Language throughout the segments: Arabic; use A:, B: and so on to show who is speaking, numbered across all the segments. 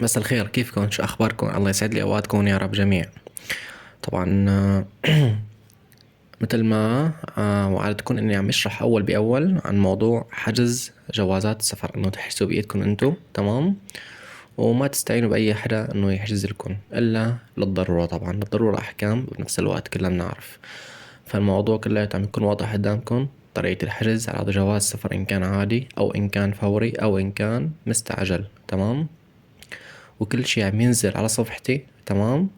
A: مساء الخير، كيفكم؟ شو أخباركم؟ الله يسعد لي أوقاتكم يا رب جميع. طبعا مثل ما وعدتكم إني عم أشرح أول بأول عن موضوع حجز جوازات السفر، إنه تحجزوا بإيدكم أنتو، تمام؟ وما تستعينوا بأي حدا إنه يحجز لكم إلا للضرورة. طبعا للضرورة أحكام، بنفس الوقت كلنا بنعرف. فالموضوع كله عم يكون واضح قدامكم، طريقة الحجز على جواز السفر إن كان عادي أو إن كان فوري أو إن كان مستعجل، تمام؟ وكل شي عم ينزل على صفحتي، تمام؟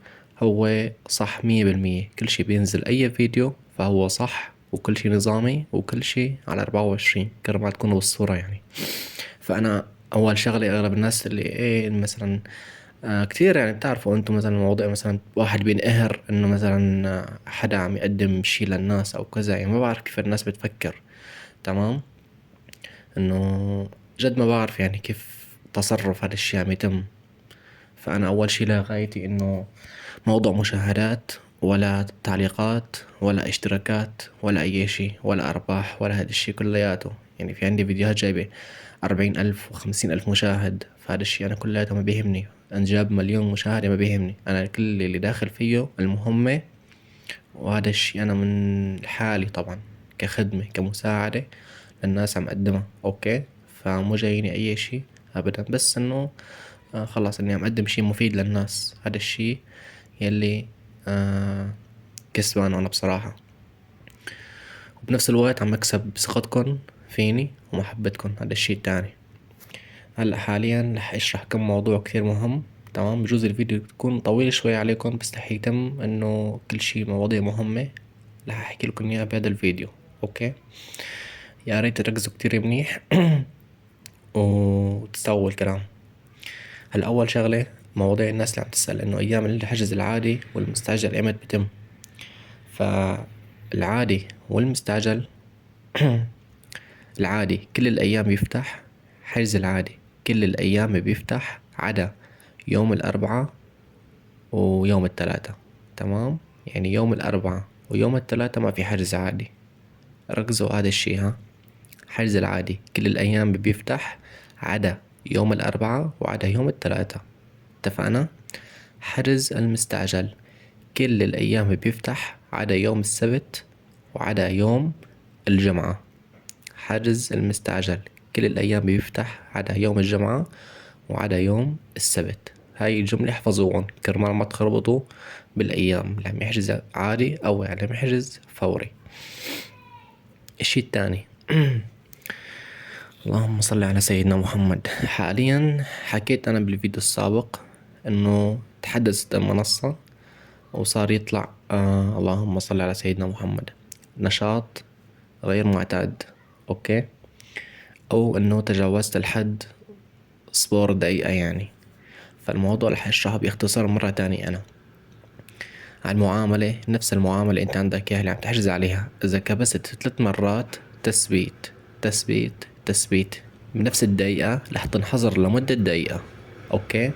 A: هو صح 100%. كل شي بينزل أي فيديو فهو صح، وكل شي نظامي، وكل شي على 24 كرمال تكونوا بالصورة يعني. فأنا أول شغلة، أغلب الناس اللي مثلا كتير يعني بتعرفوا انتم مثلا مواضيع، مثلا واحد بينقهر انه مثلا حدا عم يقدم شي للناس او كذا، يعني ما بعرف كيف الناس بتفكر، تمام؟ انه جد ما بعرف يعني كيف تصرف هذا الشي عم يتم. فأنا أول شي لا غايتي إنه موضوع مشاهدات ولا تعليقات ولا اشتراكات ولا أي شي ولا أرباح ولا هذا الشي كلياته. يعني في عندي فيديوهات جايبة 40,000 و50,000 مشاهد، فهذا الشي أنا كلياته ما بيهمني. أن جاب مليون مشاهدة ما بيهمني، أنا كل اللي داخل فيه المهمة. وهذا الشي أنا من حالي طبعا، كخدمة كمساعدة للناس عم أقدمها، أوكي؟ فمو جايني أي شي أبدا، بس إنه خلاص اني عم اقدم شي مفيد للناس. هذا الشي يلي آه كسبان انا بصراحة، وبنفس الوقت عم اكسب ثقتكن فيني ومحبتكن. هذا الشي التاني. هلا حاليا رح اشرح كم موضوع كثير مهم، تمام؟ بجوز الفيديو يكون طويل شوي عليكم، بس رح يتم انه كل شي مواضيع مهمة رح احكي لكم اياها بهذا الفيديو، اوكي؟ يا ريت تركزوا كتير منيح وتستوعبوا الكلام. هلا اول شغلة، مواضيع الناس اللي عم تسأل انه ايام الحجز العادي والمستعجل ايمت بتم. فالعادي والمستعجل العادي كل الأيام بيفتح. حجز العادي كل الأيام بيفتح عدا يوم الأربعاء ويوم الثلاثاء، تمام؟ يعني يوم الأربعاء ويوم الثلاثاء ما في حجز عادي. ركزوا هذا الشي، ها؟ حجز العادي كل الأيام بيفتح عدا يوم الأربعاء وعدا يوم الثلاثاء، اتفقنا؟ حجز المستعجل كل الأيام بيفتح عدا يوم السبت وعدا يوم الجمعة. حجز المستعجل كل الأيام بيفتح عدا يوم الجمعة وعدا يوم السبت. هاي الجملة احفظوهم كرمال ما تخربطوا بالأيام اللي عم يحجز عادي أو اللي عم يحجز فوري. الشي التاني اللهم صل على سيدنا محمد. حاليا حكيت أنا بالفيديو السابق إنه تحدثت المنصة وصار يطلع اللهم صل على سيدنا محمد نشاط غير معتاد، اوكي؟ او انه تجاوزت الحد صفر دقيقة يعني. فالموضوع رح اشرحه باختصار مرة تانية. انا على المعاملة، نفس المعاملة انت عندك اياها اللي عم تحجز عليها، اذا كبست 3 مرات تثبيت تثبيت تثبيت بنفس الدقيقة رح تنحظر لمدة دقيقة، اوكي؟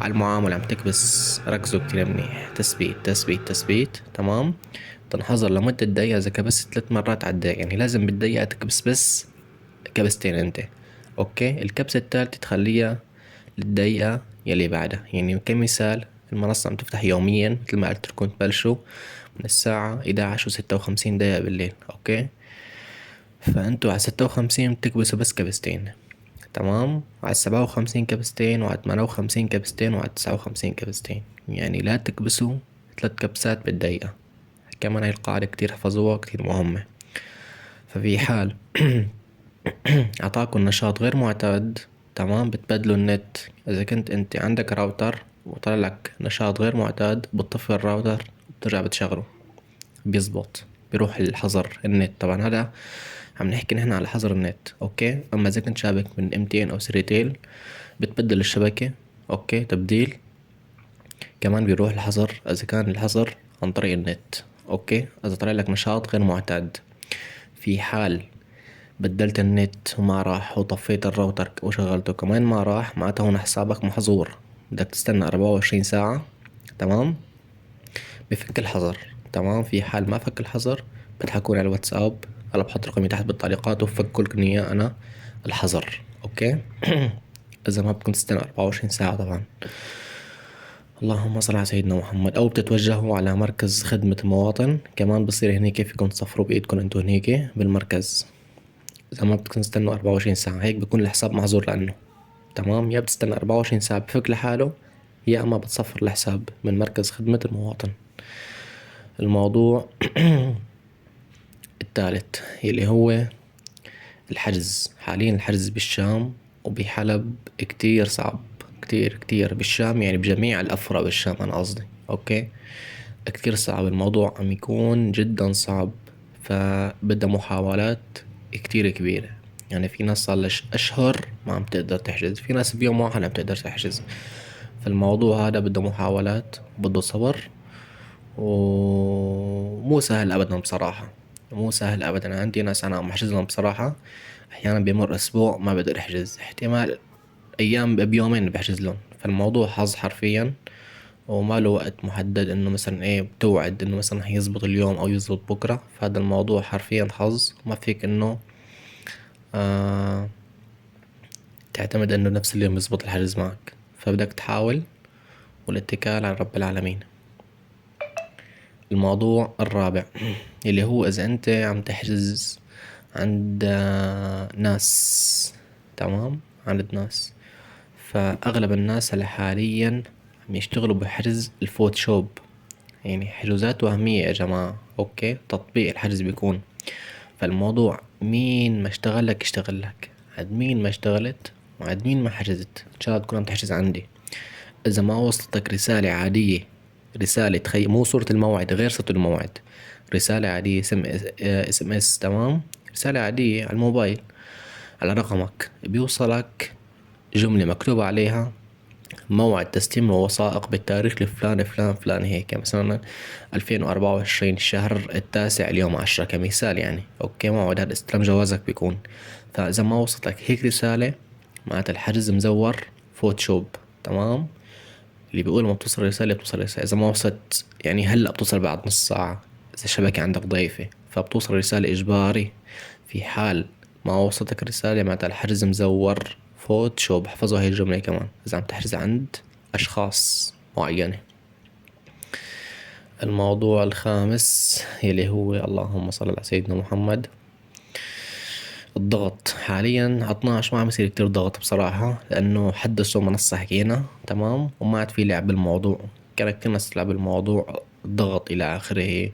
A: على المعاملة عم تكبس، ركزوا كتير منيح، تثبيت تثبيت تثبيت، تمام؟ تنحظر لمدة دقيقة إذا كبست 3 مرات على الدقيقة. يعني لازم بالدقيقة تكبس بس كبستين انت، اوكي؟ الكبسة الثالثة تخليها للدقيقة يلي بعدها. يعني كمثال، المنصة عم تفتح يوميا مثل ما قلت لكم، تبلشوا من الساعة 11:56 بالليل، اوكي؟ فانتوا على 56 بتكبسوا بس كبستين، تمام؟ وعلى 57 كبستين، وعلى 58 كبستين، وعلى 59 كبستين. يعني لا تكبسوا 3 كبسات بالدقيقة. كمان هاي القاعدة كتير احفظوها، كتير مهمة. ففي حال اعطاكم نشاط غير معتاد، تمام، بتبدلوا النت. اذا كنت انت عندك راوتر وطلع لك نشاط غير معتاد، بتطفي الراوتر وبترجع بتشغله، بيزبط، بيروح الحظر النت. طبعا هذا عم نحكي نحن على حظر النت، اوكي؟ اما اذا كنت شابك من امتين او سريتيل بتبدل الشبكة، اوكي؟ تبديل. كمان بيروح الحظر اذا كان الحظر عن طريق النت، اوكي؟ اذا طلع لك نشاط غير معتاد. في حال بدلت النت وما راح، وطفيت الراوتر وشغلته كمان ما راح، معناتها هون حسابك محظور، بدك تستنى 24 ساعة، تمام؟ بفك الحظر، تمام؟ في حال ما فك الحظر بتحكوني على الواتساب، هلا بحط رقمي تحت بالتعليقات وفكوا لكم اياه انا الحظر، اوكي؟ إذا ما بدكم تستنوا 24 ساعة طبعا. اللهم صل على سيدنا محمد. أو بتتوجهوا على مركز خدمة المواطن، كمان بصير هنيك فيكم تصفروا بإيدكم انتو هنيك بالمركز. إذا ما بدكم تستنوا 24 ساعة هيك بكون الحساب محظور لأنه تمام. يا بتستنى 24 ساعة بفك لحاله، يا أما بتصفر الحساب من مركز خدمة المواطن. الموضوع الثالث يلي هو الحجز. حاليا الحجز بالشام وبحلب كتير صعب، كتير بالشام، يعني بجميع الأفرع بالشام أنا قصدي، أوكي. كتير صعب الموضوع، عم يكون جدا صعب. فبدها محاولات كتير كبيرة. يعني في ناس صار لها أشهر ما عم تقدر تحجز، في ناس بيوم واحد عم تقدر تحجز. فالموضوع هذا بده محاولات، بده صبر، ومو سهل أبدا بصراحة. مو سهل أبدا. عندي ناس أنا عم أحجز لهم بصراحة، أحيانا بيمر أسبوع ما بقدر أحجز، احتمال أيام بيومين بحجز لهم. فالموضوع حظ حرفيا، وما له وقت محدد انه مثلا ايه بتوعد انه مثلا هيزبط اليوم او يزبط بكرة. فهذا الموضوع حرفيا حظ، ما فيك انه آه تعتمد انه نفس اليوم يزبط الحجز معك. فبدك تحاول والاتكال على رب العالمين. الموضوع الرابع اللي هو اذا انت عم تحجز عند ناس، تمام، عند ناس. فاغلب الناس اللي حاليا عم يشتغلوا بحجز الفوتوشوب، يعني حجوزات وهمية يا جماعة، اوكي. تطبيق الحجز بيكون، فالموضوع مين ما اشتغل لك اشتغل لك، عاد مين ما اشتغلت وعاد مين ما حجزت ان شاء الله تكون عم تحجز عندي. اذا ما وصلتك رسالة عادية، رسالة تخيل مو صورة الموعد، غير صورة الموعد، رسالة عادية اس ام اس، تمام، رسالة عادية على الموبايل على رقمك، بيوصلك جملة مكتوب عليها موعد تسليم الوثائق بالتاريخ الفلاني فلان فلان، هيك مثلا 2024 الشهر التاسع اليوم 10 كمثال يعني، اوكي. موعد هذا استلام جوازك بيكون. فاذا ما وصلت لك هيك رسالة معناتها الحجز مزور فوتوشوب، تمام. اللي بيقول ما بتوصل رسالة بتوصل رسالة، اذا ما وصلت يعني هلا بتوصل بعد نص ساعة اذا الشبكة عندك ضعيفة، فبتوصل رسالة اجباري. في حال ما وصلتك رسالة معناتها الحجز مزور فوتوشوب. احفظوا هاي الجملة كمان اذا عم تحجز عند اشخاص معينة. الموضوع الخامس يلي هو اللهم صل على سيدنا محمد، الضغط. حاليا على 12 ما عم يصير كتير ضغط بصراحة، لأنه حدثوا منصة حكينا، تمام، وما عاد في لعب بالموضوع. كان كتير ناس تلعب بالموضوع ضغط إلى آخره،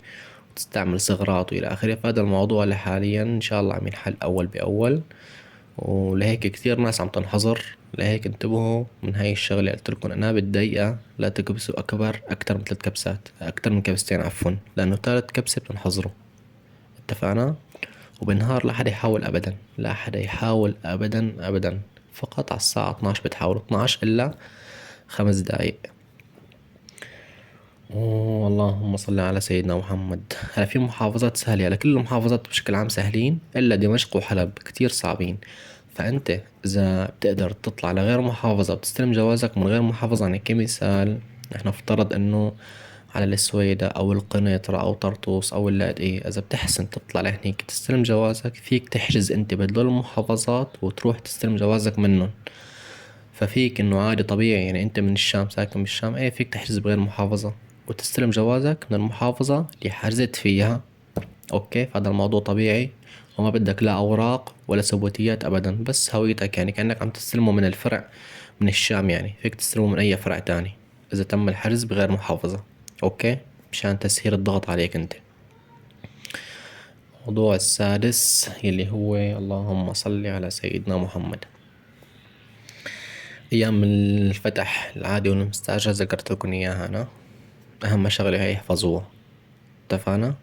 A: وتستعمل ثغرات وإلى آخره. فهذا الموضوع اللي حاليا إن شاء الله عم ينحل أول بأول، ولهيك كتير ناس عم تنحظر. لهيك انتبهوا من هاي الشغلة قلت لكم أنا بالدقيقة لا تكبسوا أكتر من 3 كبسات، أكتر من كبستين عفوا، لأنه 3 كبسة بتنحظروا. اتفقنا؟ وبالنهار لا حدا يحاول ابدا، لا حدا يحاول ابدا ابدا. فقط على الساعة 12 بتحاولوا، 12 الا 5 دقايق. اللهم صل على سيدنا محمد. هلا في محافظات سهلة، هلا كل المحافظات بشكل عام سهلين الا دمشق وحلب كتير صعبين. فانت اذا بتقدر تطلع لغير محافظة بتستلم جوازك من غير محافظة، يعني كمثال نحن نفترض انه على السويدة او القنيطرة او طرطوس او اللاذقية، اذا بتحسن تطلع لهنيك تستلم جوازك فيك تحجز انت بدول المحافظات وتروح تستلم جوازك منهم. ففيك انه عادي طبيعي، يعني انت من الشام ساكن بالشام، ايه فيك تحجز بغير محافظة وتستلم جوازك من المحافظة اللي حجزت فيها، اوكي. فهذا الموضوع طبيعي، وما بدك لا اوراق ولا ثبوتيات ابدا، بس هويتك، يعني كأنك عم تستلمه من الفرع من الشام، يعني فيك تستلمه من اي فرع تاني اذا تم الحجز بغير محافظة، اوكي، مشان تسهيل الضغط عليك انت. الموضوع السادس يلي هو اللهم صل على سيدنا محمد، ايام الفتح العادي والمستعجل ذكرت لكم اياها انا. اهم شغلة هي احفظوها، اتفقنا.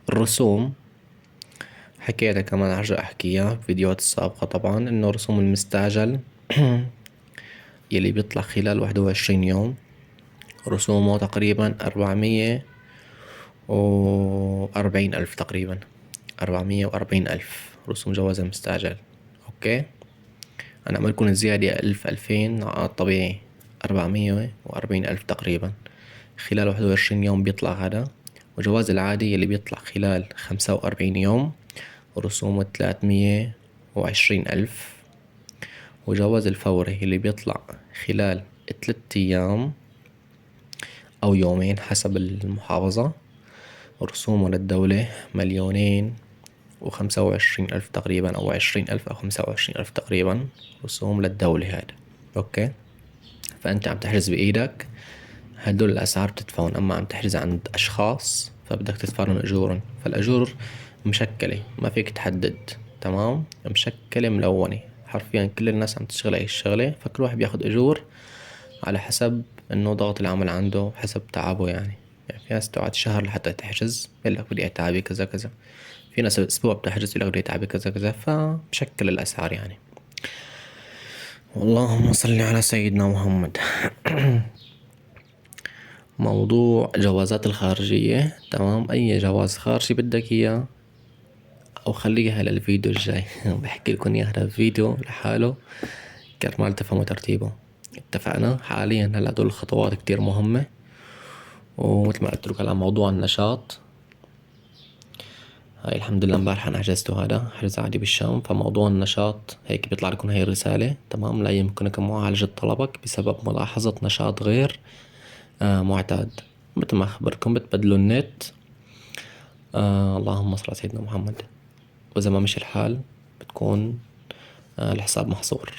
A: الرسوم حكيتها كمان، هرجع احكيها في فيديوهات السابقة طبعا، انه رسوم المستعجل يلي بيطلع خلال 21 يوم رسومه تقريبا 440 ألف، تقريبا 440 ألف رسوم جواز المستعجل، أوكي. أنا عم لكم زيادة 1000 2000 على الطبيعي، 440 ألف تقريبا خلال 21 يوم بيطلع هذا. وجواز العادي اللي بيطلع خلال 45 يوم رسومه 320 ألف. وجواز الفوري اللي بيطلع خلال 3 أيام أو يومين حسب المحافظة. رسومه للدولة 2,025,000 تقريبا، أو 20,000 أو 25,000 تقريبا رسوم للدولة هذا. أوكي، فأنت عم تحجز بإيدك، هدول الأسعار بتدفعون. أما عم تحجز عند أشخاص فبدك تدفع لهم أجورهم. فالأجور مشكلة، ما فيك تحدد. تمام، مشكلة ملونة حرفيا، كل الناس عم تشتغل أي شغلة، فكل واحد بياخد أجور على حسب إنه ضغط العمل عنده، حسب تعبه يعني في ناس تقعد شهر لحتى تحجز، يقول لك بدي أتعبي كذا كذا. في ناس أسبوع بتحجز يقول لك بدي أتعبي كذا كذا. فمشكل الأسعار يعني. اللهم صل على سيدنا محمد. موضوع جوازات الخارجية، تمام، أي جواز خارجي بدك إياه، أو خليها للفيديو الجاي. بحكي لكم إياها الفيديو لحاله كرمال تفهموا ترتيبه. اتفقنا. حاليا هلا دول الخطوات كتير مهمة. ومثل ما قلت لكم على موضوع النشاط، هاي الحمد لله امبارح انا حجزته، هذا حجز عادي بالشام. فموضوع النشاط هيك بيطلع لكم هاي الرسالة، تمام. لا يمكنكم معالجة طلبك بسبب ملاحظة نشاط غير معتاد. مثل ما أخبركم بتبدلوا النت. اللهم صل على سيدنا محمد. وإذا ما مشي الحال بتكون الحساب محظور.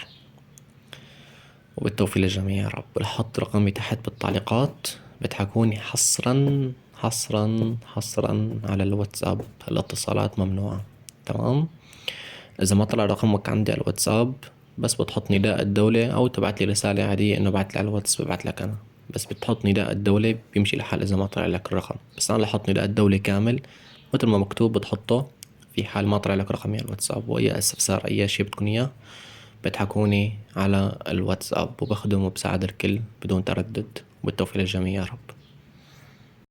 A: وبالتوفيق للجميع يا رب. بحط رقمي تحت بالتعليقات، بتحكوني حصرا حصرا حصرا على الواتساب. الاتصالات ممنوعة، تمام. إذا ما طلع رقمك عندي على الواتساب، بس بتحط نداء الدولة أو تبعت لي رسالة عادية إنه بعت لي على الواتس، ببعت لك أنا. بس بتحط نداء الدولة بيمشي لحال إذا ما طلع لك الرقم. بس أنا بحط نداء الدولة كامل مثل ما مكتوب، بتحطه في حال ما طلع لك رقمي على الواتساب. وأي استفسار أي شي بدكم إياه بتحكوني على الواتساب، وبخدم وبساعد الكل بدون تردد. وبالتوفيق للجميع يا رب.